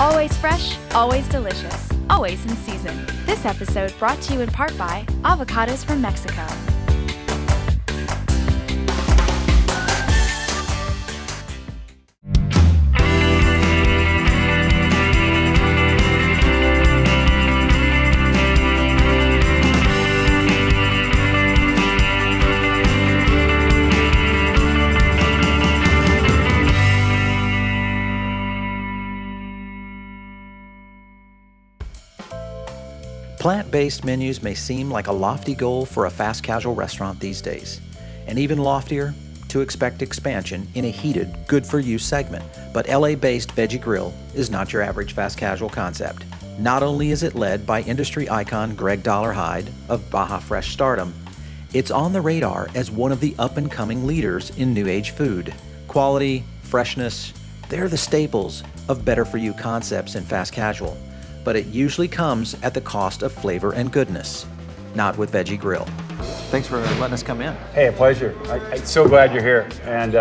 Always fresh, always delicious, always in season. This episode brought to you in part by Avocados from Mexico. Plant-based menus may seem like a lofty goal for a fast casual restaurant these days, and even loftier to expect expansion in a heated, good-for-you segment. But LA-based Veggie Grill is not your average fast casual concept. Not only is it led by industry icon Greg Dollarhyde of Baja Fresh stardom, it's on the radar as one of the up-and-coming leaders in new age food. Quality, freshness, they're the staples of better-for-you concepts in fast casual. But it usually comes at the cost of flavor and goodness. Not with Veggie Grill. Thanks for letting us come in. Hey, a pleasure. I'm so glad you're here. And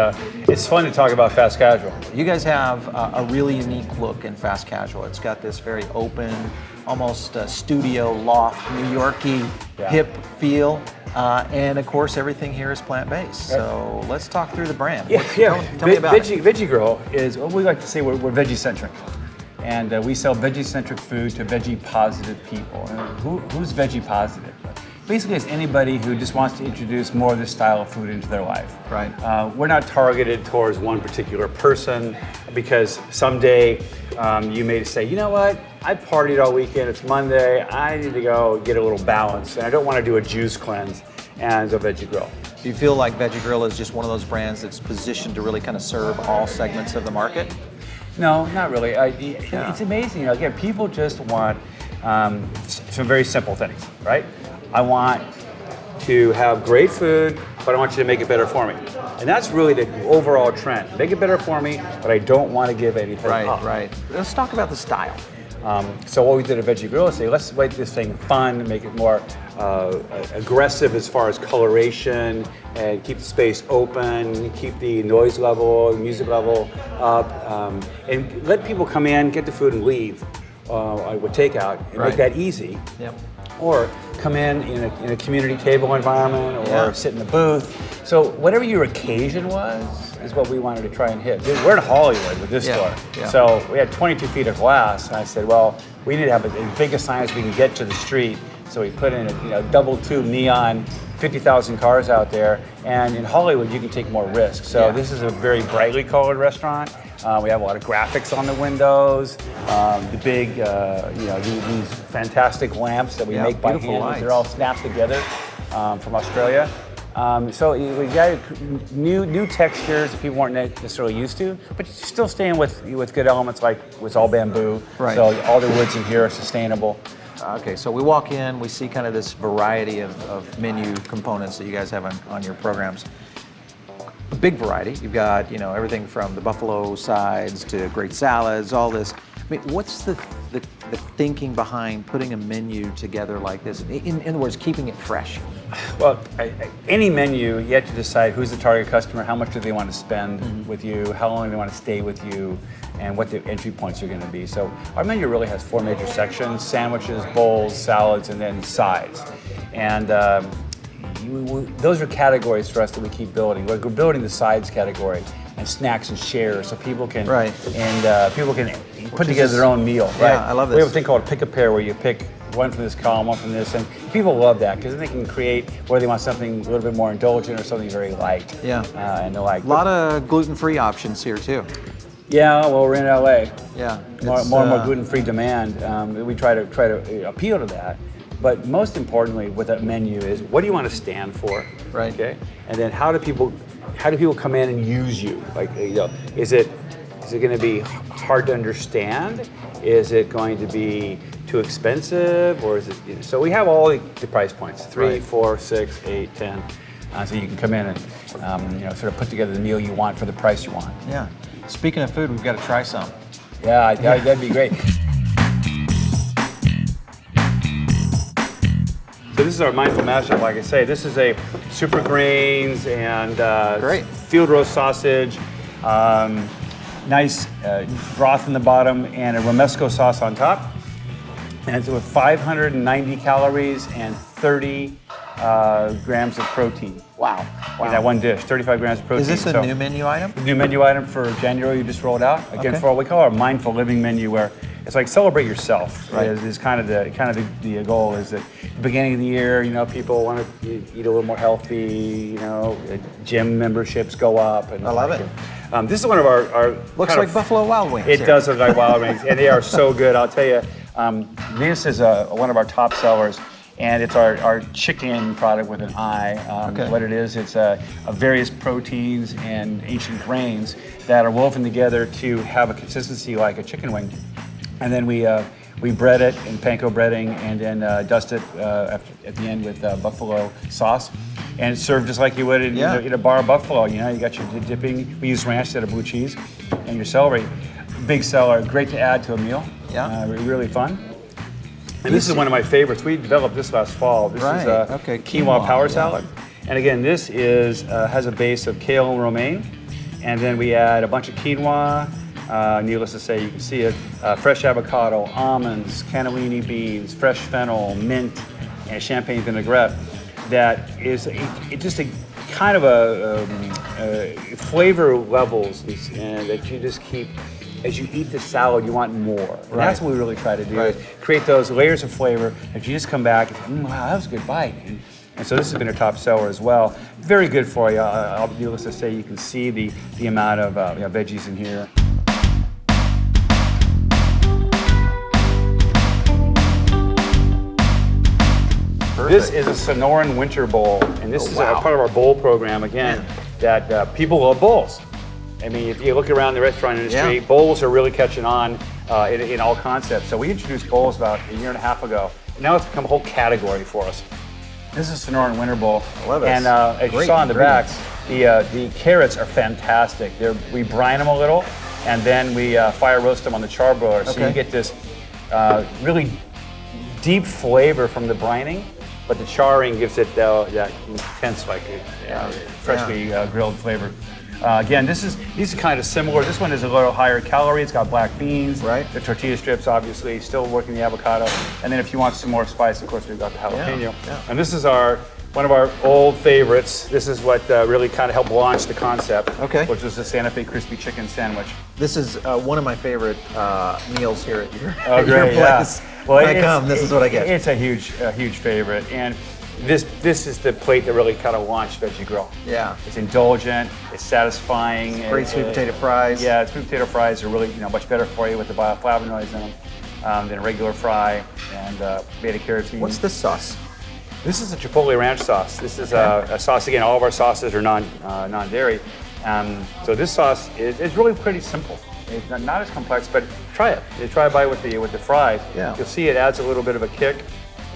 it's fun to talk about fast casual. You guys have a really unique look in fast casual. It's got this very open, almost studio loft, New Yorky, hip feel. And of course, everything here is plant-based. So let's talk through the brand. Tell me about it. Veggie Grill is what we like to say, we're veggie-centric. And we sell veggie-centric food to veggie-positive people. And who's veggie-positive? Basically, it's anybody who just wants to introduce more of this style of food into their life. Right. We're not targeted towards one particular person because someday you may say, you know what? I partied all weekend. It's Monday. I need to go get a little balance, and I don't want to do a juice cleanse. And so Veggie Grill. Do you feel like Veggie Grill is just one of those brands that's positioned to really kind of serve all segments of the market? No, not really. It's amazing. Again, people just want some very simple things, right? I want to have great food, but I want you to make it better for me. And that's really the overall trend. Make it better for me, but I don't want to give anything up. Right. Let's talk about the style. So what we did at Veggie Grill is say, let's make this thing fun, make it more aggressive as far as coloration, and keep the space open, keep the noise level, music level up, and let people come in, get the food, and leave with takeout, and make that easy. Yep. Or come in a community table environment, or sit in the booth. So whatever your occasion was, is what we wanted to try and hit. We're in Hollywood with this store. Yeah. So we had 22 feet of glass, and I said, well, we need to have as big a sign as we can get to the street. So we put in a double tube neon, 50,000 cars out there, and in Hollywood you can take more risks. So this is a very brightly colored restaurant. We have a lot of graphics on the windows, the big, these fantastic lamps that we make by hand. Lights. They're all snapped together from Australia. So we got new textures that people weren't necessarily used to, but you're still staying with good elements like it's all bamboo. Right. So all the woods in here are sustainable. Okay, so we walk in, we see kind of this variety of menu components that you guys have on your programs. A big variety. You've got, everything from the buffalo sides to great salads, all this. I mean, what's the thinking behind putting a menu together like this? In other words, keeping it fresh. Well, any menu, you have to decide who's the target customer, how much do they want to spend with you, how long they want to stay with you, and what the entry points are going to be. So our menu really has 4 major sections: sandwiches, bowls, salads, and then sides. And those are categories for us that we keep building. We're building the sides category and snacks and shares, so people can people can put together their own meal. Yeah, right? I love this. We have a thing called Pick a Pair, where you pick one from this column, one from this, and people love that because then they can create whether they want something a little bit more indulgent or something very light. Yeah, and they like a lot of gluten-free options here too. Yeah, well, we're in LA. Yeah, more and more gluten-free demand. We try to appeal to that. But most importantly, with that menu is what do you want to stand for? Right. Okay. And then how do people come in and use you? Like, is it going to be hard to understand? Is it going to be too expensive, or is it? So we have all the price points: 3, 4, 6, 8, 10. So you can come in and sort of put together the meal you want for the price you want. Yeah. Speaking of food, we've got to try some. Yeah, that'd be great. So this is our mindful mashup. Like I say, this is a super greens and Great. field roast sausage. nice broth in the bottom and a romesco sauce on top. And it's with 590 calories and 30 grams of protein. Wow. In that one dish, 35 grams of protein. Is this a new menu item? New menu item for January you just rolled out. Again, for what we call our mindful living menu, where it's like celebrate yourself. Right. Is kind of the goal. Is that at the beginning of the year, people want to eat a little more healthy. Gym memberships go up. And I love it. This is one of our looks like Buffalo Wild Wings. It does look like Wild Wings, and they are so good. I'll tell you, this is one of our top sellers. And it's our chicken product with an I. What it is, it's various proteins and ancient grains that are woven together to have a consistency like a chicken wing. And then we bread it in panko breading and then dust it at the end with buffalo sauce. And it's served just like you would in a bar of buffalo. You got your dipping. We use ranch instead of blue cheese. And your celery. Big seller, great to add to a meal. Yeah. Really fun. And this is one of my favorites. We developed this last fall. This is quinoa power salad. And again, this has a base of kale and romaine. And then we add a bunch of quinoa, needless to say, you can see it, fresh avocado, almonds, cannellini beans, fresh fennel, mint, and champagne vinaigrette. That is just a kind of a flavor levels that you just keep. As you eat the salad, you want more. And that's what we really try to do, is create those layers of flavor that you just come back and say, wow, that was a good bite. And so this has been a top seller as well. Very good for you. Needless to say, you can see the amount of veggies in here. Perfect. This is a Sonoran winter bowl, and this is a part of our bowl program, again, that people love bowls. I mean, if you look around the restaurant industry, bowls are really catching on in all concepts. So we introduced bowls about a year and a half ago, and now it's become a whole category for us. This is Sonoran Winter Bowl. I love it. And as you saw in the back, the carrots are fantastic. We brine them a little, and then we fire roast them on the charbroiler. So you get this really deep flavor from the brining, but the charring gives it that intense, freshly grilled flavor. Again, these are kind of similar. This one is a little higher calorie. It's got black beans. Right. The tortilla strips, obviously, still working the avocado. And then if you want some more spice, of course, we've got the jalapeno. And this is one of our old favorites. This is what really kind of helped launch the concept, which was the Santa Fe crispy chicken sandwich. This is one of my favorite meals here at your, your place. Well, when I come, this is what I get. It's a huge favorite. And this is the plate that really kind of launched Veggie Grill. Yeah. It's indulgent, it's satisfying. Great sweet potato fries. Yeah, sweet potato fries are really much better for you with the bioflavonoids in them than a regular fry and beta carotene. What's this sauce? This is a Chipotle ranch sauce. This is a sauce, again, all of our sauces are non-dairy. So this sauce is really pretty simple. It's not as complex, but try it. Try it with the fries. Yeah. You'll see it adds a little bit of a kick.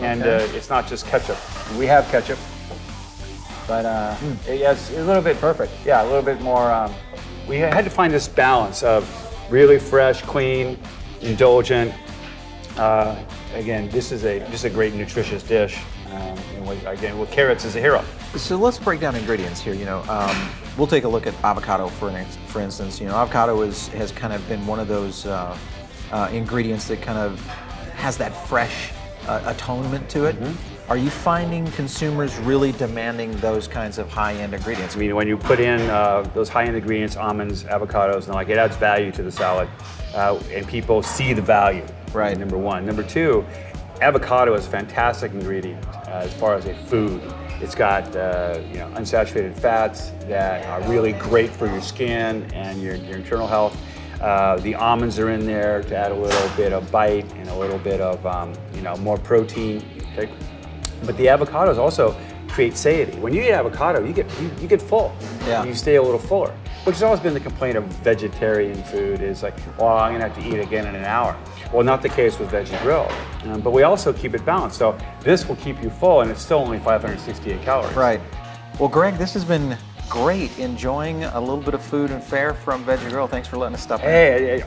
And it's not just ketchup. We have ketchup, but it's a little bit perfect. Yeah, a little bit more. We had to find this balance of really fresh, clean, indulgent. Again, this is just a great nutritious dish. Again, with carrots as a hero. So let's break down ingredients here. We'll take a look at avocado for instance. Avocado has kind of been one of those ingredients that kind of has that fresh atonement to it. Are you finding consumers really demanding those kinds of high-end ingredients? I mean, when you put in those high-end ingredients, almonds, avocados, and it adds value to the salad, and people see the value. Right. Number one. Number two, avocado is a fantastic ingredient as far as a food. It's got unsaturated fats that are really great for your skin and your internal health. The almonds are in there to add a little bit of bite and a little bit of more protein. Okay? But the avocados also create satiety. When you eat avocado, you get full. Yeah. You stay a little fuller, which has always been the complaint of vegetarian food is like, well, I'm gonna have to eat again in an hour. Well, not the case with Veggie Grill, but we also keep it balanced. So this will keep you full, and it's still only 568 calories. Right. Well, Greg, this has been great. Enjoying a little bit of food and fare from Veggie Grill. Thanks for letting us stop in. Hey,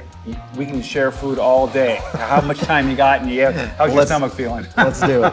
we can share food all day. How much time you got, and how's your stomach feeling? Let's do it.